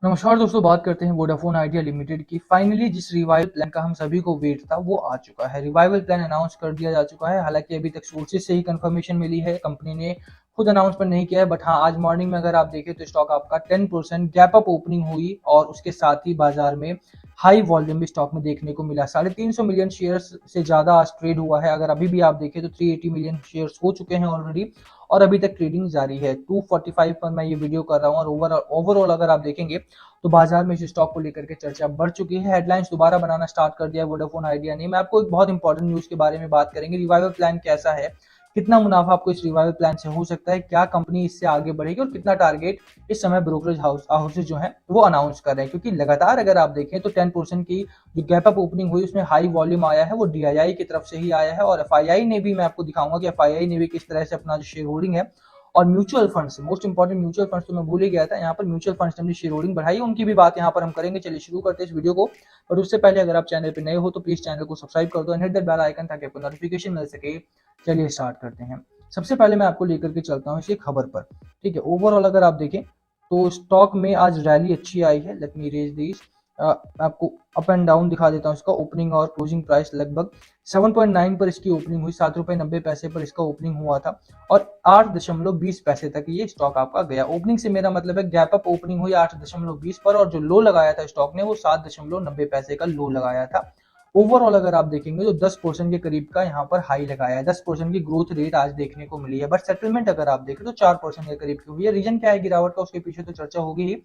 नमस्कार दोस्तों, बात करते हैं वोडाफोन आइडिया लिमिटेड की। फाइनली जिस रिवाइवल प्लान का हम सभी को वेट था वो आ चुका है। रिवाइवल प्लान अनाउंस कर दिया जा चुका है। हालांकि अभी तक सोर्सेज से ही कंफर्मेशन मिली है, कंपनी ने खुद अनाउंसमेंट नहीं किया है। बट हाँ, आज मॉर्निंग में अगर आप देखें तो स्टॉक आपका 10% गैप अप ओपनिंग हुई और उसके साथ ही बाजार में हाई वॉल्यूम भी स्टॉक में देखने को मिला। 350 मिलियन शेयर्स से ज्यादा आज ट्रेड हुआ है। अगर अभी भी आप देखें तो 380 मिलियन शेयर्स हो चुके हैं ऑलरेडी और अभी तक ट्रेडिंग जारी है। 245 पर मैं ये वीडियो कर रहा हूँ और ओवरऑल अगर आप देखेंगे तो बाजार में इस स्टॉक को लेकर के चर्चा बढ़ चुकी है। हेडलाइंस दोबारा बनाना स्टार्ट कर दिया है वोडाफोन आइडिया ने। मैं आपको एक बहुत इंपॉर्टेंट न्यूज के बारे में बात करेंगे। रिवाइवल प्लान कैसा है, कितना मुनाफा आपको इस रिवाइवल प्लान से हो सकता है, क्या कंपनी इससे आगे बढ़ेगी और कितना टारगेट इस समय ब्रोकरेज हाउसेज जो है वो अनाउंस कर रहे हैं। क्योंकि लगातार अगर आप देखें तो 10% की जो गैप अप ओपनिंग हुई उसमें हाई वॉल्यूम आया है, वो डीआईआई की तरफ से ही आया है। और एफआईआई ने भी, मैं आपको दिखाऊंगा कि एफआईआई ने भी किस तरह से अपना जो शेयर होल्डिंग है और mutual funds, most important mutual funds तो मैं भूल ही गया था, यहाँ पर म्यूचुअल फंड्स ने अपनी शेयर होल्डिंग बढ़ाई, उनकी भी बात यहाँ पर हम करेंगे। चलिए शुरू करते हैं इस वीडियो को। बट उससे पहले अगर आप चैनल पे नए हो तो प्लीज चैनल को सब्सक्राइब कर दो and hit the bell icon ताकि आपको नोटिफिकेशन मिल सके। चलिए स्टार्ट करते हैं। सबसे पहले मैं आपको लेकर के चलता हूँ इसी खबर पर। ठीक है, ओवरऑल अगर आप देखें तो स्टॉक में आज रैली अच्छी आई है। लेट मी रेज दिस, आपको अप एंड डाउन दिखा देता हूँ इसका ओपनिंग और क्लोजिंग प्राइस। लगभग 7.9 पर इसकी ओपनिंग हुई, 7 रुपए 90 पैसे पर इसका ओपनिंग हुआ था और 8.20 पैसे तक ये स्टॉक आपका गया। ओपनिंग से मेरा मतलब है गैप अप ओपनिंग हुई 8.20 पर और जो लो लगाया था स्टॉक ने वो 7.90 पैसे का लो लगाया था। ओवरऑल अगर आप देखेंगे तो 10% के करीब का यहाँ पर हाई लगाया है। 10% की ग्रोथ रेट आज देखने को मिली है। बट सेटलमेंट अगर आप देखें तो 4% के करीब की हुई है। रीजन क्या है गिरावट का, उसके पीछे तो चर्चा होगी ही।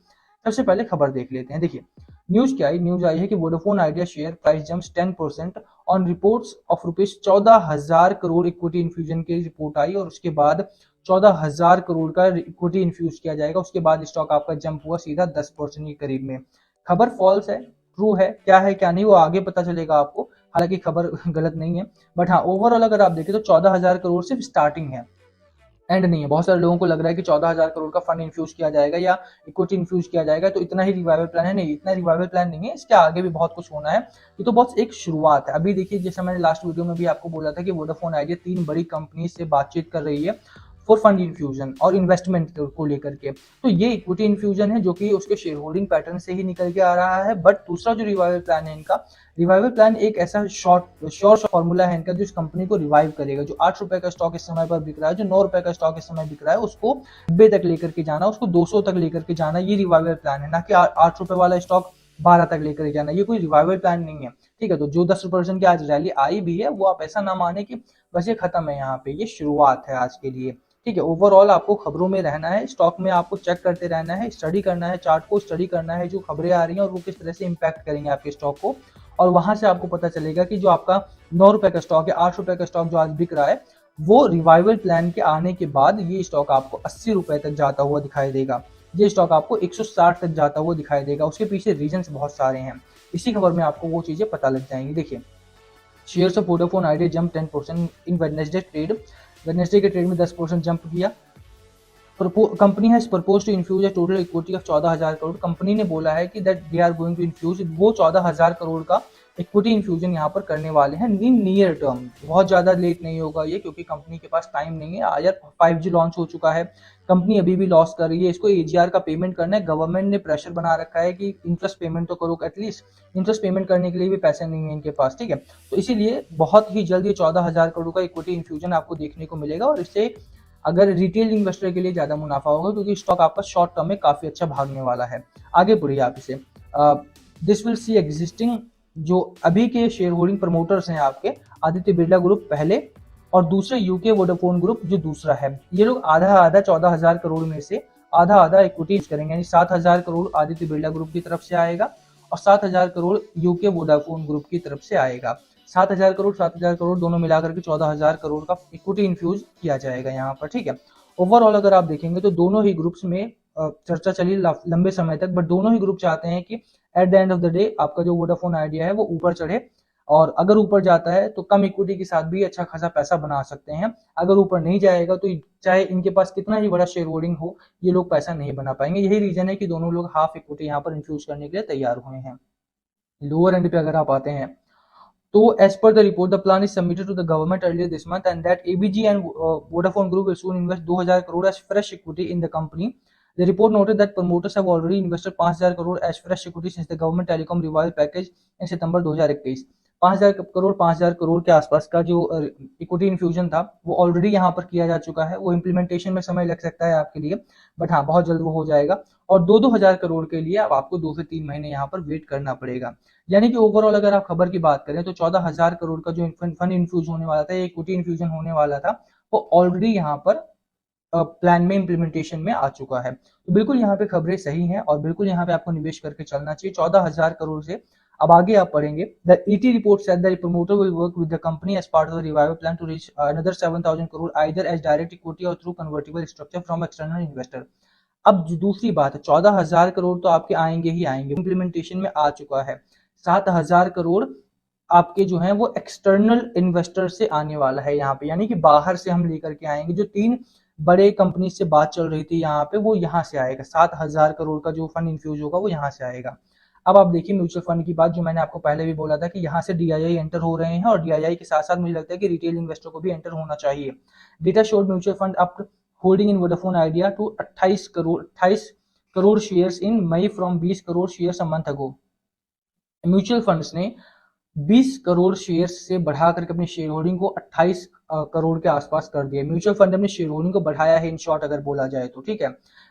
सबसे पहले खबर देख लेते हैं। देखिए न्यूज क्या आई, न्यूज आई है कि Vodafone Idea share price jumps 10% on reports of rupees 14,000 crore equity infusion की रिपोर्ट आई और उसके बाद 14,000 करोड़ का इक्विटी इन्फ्यूज किया जाएगा। उसके बाद स्टॉक आपका जंप हुआ सीधा 10% के करीब में। खबर फॉल्स है, ट्रू है, क्या है क्या नहीं वो आगे पता चलेगा आपको। हालांकि खबर गलत नहीं है। बट हाँ, ओवरऑल अगर आप देखें तो 14,000 करोड़ सिर्फ स्टार्टिंग है, एंड नहीं है। बहुत सारे लोगों को लग रहा है कि 14,000 करोड़ का फंड इन्फ्यूज किया जाएगा या इक्विटी इन्फ्यूज किया जाएगा तो इतना ही रिवाइवल प्लान है। नहीं, इतना रिवाइवल प्लान नहीं है, इसके आगे भी बहुत कुछ होना है। ये तो बहुत एक शुरुआत है। अभी देखिए, जैसे मैंने लास्ट वीडियो में भी आपको बोला था कि वोडाफोन आइडिया 3 बड़ी कंपनी से बातचीत कर रही है फॉर फंड इन्फ्यूजन और इन्वेस्टमेंट को लेकर के। तो ये इक्विटी इन्फ्यूजन है जो कि उसके शेयर होल्डिंग पैटर्न से ही निकल के आ रहा है। बट दूसरा जो रिवाइवल प्लान है इनका, रिवाइवल प्लान एक ऐसा श्योर फॉर्मूला है इनका जो इस कंपनी को रिवाइव करेगा। जो 8 रुपए का स्टॉक इस समय पर बिक रहा है, जो 9 रुपए का स्टॉक इस समय बिक रहा है, उसको 90 तक लेकर के जाना, उसको 200 तक लेकर के जाना। ये रिवाइवल प्लान है, ना कि 8 रुपए वाला स्टॉक 12 तक लेकर जाना। ये कोई रिवाइवल प्लान नहीं है। ठीक है, तो जो 10% की आज रैली आई भी है वो आप ऐसा ना माने कि बस ये खत्म है, यहाँ पे ये शुरुआत है आज के लिए। ठीक है, ओवरऑल आपको खबरों में रहना है, स्टॉक में आपको चेक करते रहना है, स्टडी करना है, चार्ट को स्टडी करना है, जो खबरें आ रही हैं और वो किस तरह से इम्पैक्ट करेंगे आपके स्टॉक को। और वहां से आपको पता चलेगा कि जो आपका 9 रुपए का स्टॉक है, 8 रुपए का स्टॉक जो आज बिक रहा है, वो रिवाइवल प्लान के आने के बाद ये स्टॉक आपको 80 रुपए तक जाता हुआ दिखाई देगा। ये स्टॉक आपको 160 तक जाता हुआ दिखाई देगा। उसके पीछे रीजन बहुत सारे हैं, इसी खबर में आपको वो चीजें पता लग जाएंगी। देखिए, shares of Vodafone Idea jump 10% in Wednesday trade. Wednesday के ट्रेड में 10% जंप किया। Company has propose to infuse total equity of 14,000 crore. Company ने बोला है कि that they are going to infuse, वो 14,000 करोड़ का इक्विटी इन्फ्यूजन यहाँ पर करने वाले हैं इन नियर टर्म। बहुत ज्यादा लेट नहीं होगा ये, क्योंकि कंपनी के पास टाइम नहीं है। यार 5G लॉन्च हो चुका है, कंपनी अभी भी लॉस कर रही है, इसको एजीआर का पेमेंट करना है। गवर्नमेंट ने प्रेशर बना रखा है कि इंटरेस्ट पेमेंट तो करो, एटलीस्ट इंटरेस्ट पेमेंट करने के लिए भी पैसे नहीं है इनके पास। ठीक है, तो इसीलिए बहुत ही जल्द ये 14,000 करोड़ का इक्विटी इन्फ्यूजन आपको देखने को मिलेगा और इससे अगर रिटेल इन्वेस्टर के लिए ज्यादा मुनाफा होगा, क्योंकि स्टॉक आपका शॉर्ट टर्म में काफी अच्छा भागने वाला है। आगे बढ़िए आप इसे। दिस विल सी एग्जिस्टिंग, जो अभी के शेयर होल्डिंग प्रमोटर्स हैं आपके, आदित्य बिरला ग्रुप पहले और दूसरे यूके वोडाफोन ग्रुप जो दूसरा है, ये लोग आधा आधा 14,000 करोड़ में से आधा आधा इक्विटी करेंगे। यानी 7,000 करोड़ आदित्य बिरला ग्रुप की तरफ से आएगा और 7,000 करोड़ यूके वोडाफोन ग्रुप की तरफ से आएगा। 7,000 करोड़ 7,000 करोड़ दोनों मिलाकर के 14,000 करोड़ का इक्विटी इन्फ्यूज किया जाएगा यहाँ पर। ठीक है, ओवरऑल अगर आप देखेंगे तो दोनों ही ग्रुप्स में चर्चा चली लंबे समय तक। बट दोनों ही ग्रुप चाहते हैं कि at the end of the day आपका जो वोडाफोन आइडिया है वो ऊपर चढ़े, और अगर ऊपर जाता है तो कम इक्विटी के साथ भी अच्छा खासा पैसा बना सकते हैं। अगर ऊपर नहीं जाएगा तो चाहे इनके पास कितना ही बड़ा शेयर होल्डिंग हो, ये लोग पैसा नहीं बना पाएंगे। यही रीजन है कि दोनों लोग हाफ इक्विटी यहाँ पर इन्फ्यूज करने के लिए तैयार हुए हैं। लोअर एंड पे अगर आप आते हैं तो as per the report, the plan is submitted to the government earlier this month and that ABG and Vodafone Group will soon invest 2,000 crore as fresh equity in the company. The report noted that promoters have already invested 5,000 crore as fresh equity since the government telecom revival package in September 2021। 5,000 crore के आसपास का जो equity infusion था वो already यहाँ पर किया जा चुका है। वो इम्प्लीमेंटेशन में समय लग सकता है आपके लिए, बट हाँ बहुत जल्द वो हो जाएगा। और 2-2 हजार करोड़ के लिए अब आपको 2 से 3 महीने यहाँ पर वेट करना पड़ेगा। यानी कि ओवरऑल अगर आप खबर की बात करें तो 14,000 करोड़ का जो फंड इन्फ्यूज होने वाला था, इक्विटी इन्फ्यूजन होने वाला था, वो ऑलरेडी यहाँ पर प्लान में इम्प्लीमेंटेशन में आ चुका है। तो बिल्कुल यहाँ पे खबरें सही हैं और बिल्कुल यहाँ पे आपको निवेश करके चलना चाहिए। 14,000 करोड़ से अब आगे आप पढ़ेंगे, the ET report said the promoter will work with the company as part of the revival plan to reach another 7,000 crore either as direct equity or through convertible structure from external investor. अब जो दूसरी बात है, 14,000 करोड़ तो आपके आएंगे ही आएंगे, implementation में आ चुका है। 7,000 करोड़ आपके जो है वो एक्सटर्नल इन्वेस्टर से आने वाला है यहाँ पे, यानी कि बाहर से हम लेकर के आएंगे। जो 3 बड़े कंपनी से बात चल रही थी यहाँ पे, वो यहाँ से आएगा। 7,000 करोड़ का जो फंड इन्फ्यूज होगा वो यहाँ से आएगा। अब आप देखिए म्यूचुअल फंड की बात, जो मैंने आपको पहले भी बोला था कि यहाँ से डीआईआई एंटर हो रहे हैं और डीआईआई के साथ साथ मुझे लगता है कि रिटेल इन्वेस्टर को भी एंटर होना चाहिए। Data showed mutual fund up holding in Vodafone Idea to 28 crore shares in May from 20 crore shares a month ago. Mutual funds ने 20 करोड़ शेयर्स से बढ़ा करके अपनी शेयर होल्डिंग को 28 करोड़ के आसपास कर दिया। म्यूचुअल फंड ने अपनी शेयर होल्डिंग को बढ़ाया है, इन शॉर्ट अगर बोला जाए तो, ठीक है।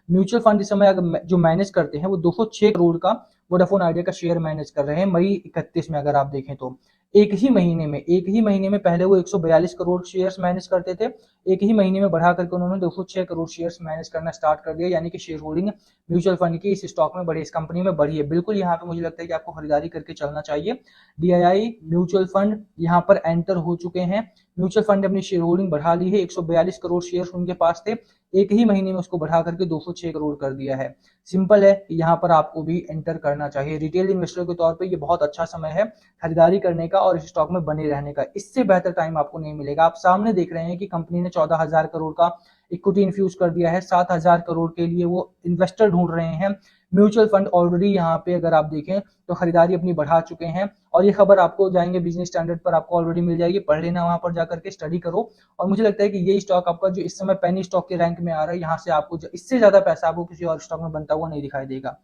म्यूचुअल फंड इस समय अगर जो मैनेज करते हैं वो 206 करोड़ का वोडाफोन आइडिया का शेयर मैनेज कर रहे हैं मई 31 में। अगर आप देखें तो एक ही महीने में पहले वो 142 करोड़ शेयर्स मैनेज करते थे, एक ही महीने में बढ़ा करके उन्होंने 206 करोड़ शेयर्स मैनेज करना स्टार्ट कर दिया। यानी कि शेयर होल्डिंग म्यूचुअल फंड की इस स्टॉक में बढ़ी, इस कंपनी में बढ़ी है। बिल्कुल यहाँ पे मुझे लगता है कि आपको खरीदारी करके चलना चाहिए। डीआईआई म्यूचुअल फंड यहाँ पर एंटर हो चुके हैं। म्यूचुअल फंड ने अपनी शेयर होल्डिंग बढ़ा ली है। 142 करोड़ शेयर उनके पास थे, एक ही महीने में उसको बढ़ा करके 206 करोड़ कर दिया है। सिंपल है, यहाँ पर आपको भी एंटर करना चाहिए। रिटेल इन्वेस्टर के तौर पे ये बहुत अच्छा समय है खरीदारी करने का और इस स्टॉक में बने रहने का। इससे बेहतर टाइम आपको नहीं मिलेगा। आप सामने देख रहे हैं कि कंपनी ने 14,000 करोड़ का इक्विटी इन्फ्यूज कर दिया है। 7,000 करोड़ के लिए वो इन्वेस्टर ढूंढ रहे हैं। म्यूचुअल फंड ऑलरेडी यहाँ पे अगर आप देखें तो खरीदारी अपनी बढ़ा चुके हैं। और ये खबर आपको जाएंगे बिजनेस स्टैंडर्ड पर आपको ऑलरेडी मिल जाएगी, पढ़ लेना, वहां पर जाकर के स्टडी करो। और मुझे लगता है कि ये स्टॉक आपका जो इस समय पेनी स्टॉक के रैंक में आ रहा है, यहाँ से आपको इससे ज्यादा पैसा आपको किसी और स्टॉक में बनता हुआ नहीं दिखाई देगा।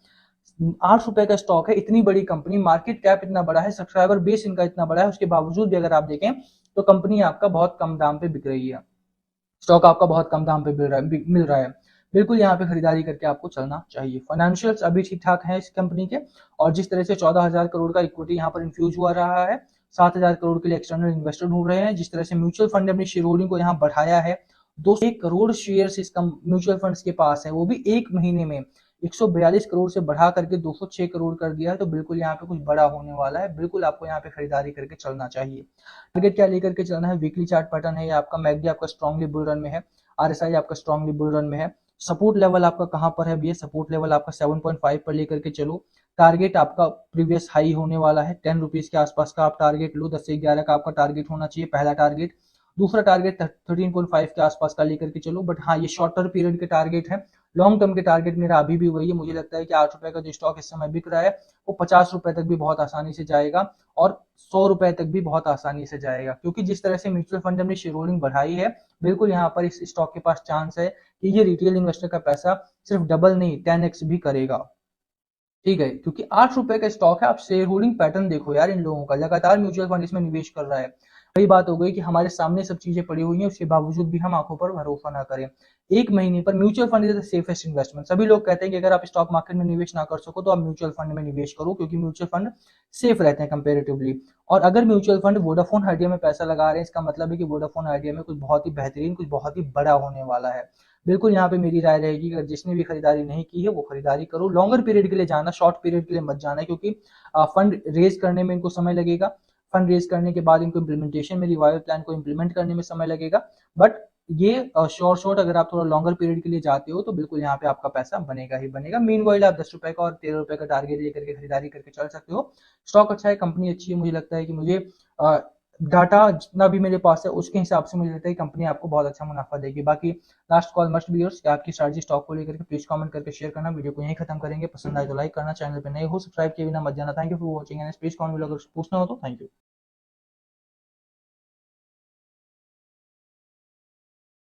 8 रुपए का स्टॉक है, इतनी बड़ी कंपनी, मार्केट कैप इतना बड़ा है, सब्सक्राइबर बेस इनका इतना बड़ा है, उसके बावजूद भी अगर आप देखें तो कंपनी आपका बहुत कम दाम पे बिक रही है, स्टॉक आपका बहुत कम दाम पे मिल रहा है। बिल्कुल यहाँ पे खरीदारी करके आपको चलना चाहिए। फाइनेंशियल्स अभी ठीक ठाक है इस कंपनी के, और जिस तरह से 14,000 करोड़ का इक्विटी यहाँ पर इन्फ्यूज हुआ रहा है, 7,000 करोड़ के लिए एक्सटर्नल इन्वेस्टर ढूंढ रहे हैं, जिस तरह से म्यूचुअल फंड ने अपनी शेयर होल्डिंग को यहाँ बढ़ाया है, 201 करोड़ शेयर इस म्यूचुअल फंड्स के पास है, वो भी एक महीने में 142 करोड़ से बढ़ा करके 206 करोड़ कर दिया है। तो बिल्कुल यहाँ पे कुछ बड़ा होने वाला है, बिल्कुल आपको यहाँ पे खरीदारी करके चलना चाहिए। टारगेट क्या लेकर के चलना है, वीकली चार्ट पैटर्न है, आपका मैकडी आपका स्ट्रांगली बुल रन में है, आरएसआई आपका स्ट्रांगली बुल रन में है। सपोर्ट लेवल आपका कहां पर है भैया, सपोर्ट लेवल आपका 7.5 पर लेकर के चलो। टारगेट आपका प्रीवियस हाई होने वाला है, 10 रुपीज के आसपास का आप टारगेट लो। 10 से 11 का आपका टारगेट होना चाहिए, पहला टारगेट। दूसरा टारगेट 13.5 के आसपास का लेकर के चलो। बट हाँ, ये शॉर्ट टर्म पीरियड के टारगेट है। लॉन्ग टर्म के टारगेट मेरा अभी भी वही है। मुझे लगता है कि 8 रुपए का जो स्टॉक इस समय बिक रहा है वो 50 रुपए तक भी बहुत आसानी से जाएगा और 100 रुपए तक भी बहुत आसानी से जाएगा, क्योंकि जिस तरह से म्यूचुअल फंड ने शेयर होल्डिंग बढ़ाई है, बिल्कुल यहाँ पर इस स्टॉक के पास चांस है कि ये रिटेल इन्वेस्टर का पैसा सिर्फ डबल नहीं 10x भी करेगा, ठीक है। क्योंकि 8 रुपए का स्टॉक है। आप शेयर होल्डिंग पैटर्न देखो यार, इन लोगों का लगातार म्यूचुअल फंड इसमें निवेश कर रहा है। वही बात हो गई कि हमारे सामने सब चीजें पड़ी हुई हैं, उसके बावजूद भी हम आंखों पर भरोसा ना करें। एक महीने पर mutual fund is the safest investment. सभी लोग कहते हैं कि अगर आप स्टॉक मार्केट में निवेश ना कर सको तो आप म्यूचुअल फंड में निवेश करो, क्योंकि म्यूचुअल फंड सेफ रहते हैं कंपेरेटिवली। और अगर म्यूचुअल फंड वोडाफोन आइडिया में पैसा लगा रहे हैं, इसका मतलब है कि वोडाफोन आइडिया में कुछ बहुत ही बेहतरीन, कुछ बहुत ही बड़ा होने वाला है। बिल्कुल यहाँ पे मेरी राय रहेगी, अगर जिसने भी खरीदारी नहीं की है वो खरीदारी करो। लॉन्गर पीरियड के लिए जाना, शॉर्ट पीरियड के लिए मत जाना, क्योंकि फंड रेज करने में इनको समय लगेगा। फंड रेज करने के बाद इनको इम्प्लीमेंटेशन में, रिवाइवल प्लान को इम्प्लीमेंट करने में समय लगेगा। बट ये शॉर्ट अगर आप थोड़ा लॉन्गर पीरियड के लिए जाते हो तो बिल्कुल यहाँ पे आपका पैसा बनेगा ही बनेगा। मीनवाइल आप 10 रुपए का और 13 रुपए का टारगेट लेकर के खरीदारी करके चल सकते हो। स्टॉक अच्छा है, कंपनी अच्छी है। मुझे लगता है कि मुझे डाटा जितना भी मेरे पास है उसके हिसाब से मुझे लगता है कि कंपनी आपको बहुत अच्छा मुनाफा देगी। बाकी last call must be yours, आपकी स्ट्रैटेजी स्टॉक को लेकर के प्लीज कमेंट करके शेयर करना। वीडियो को यहीं खत्म करेंगे, पसंद आए तो लाइक करना, चैनल पे नए हो सब्सक्राइब किए बिना मत जाना। Thank you for watching and please comment अगर पूछना हो तो। Thank you.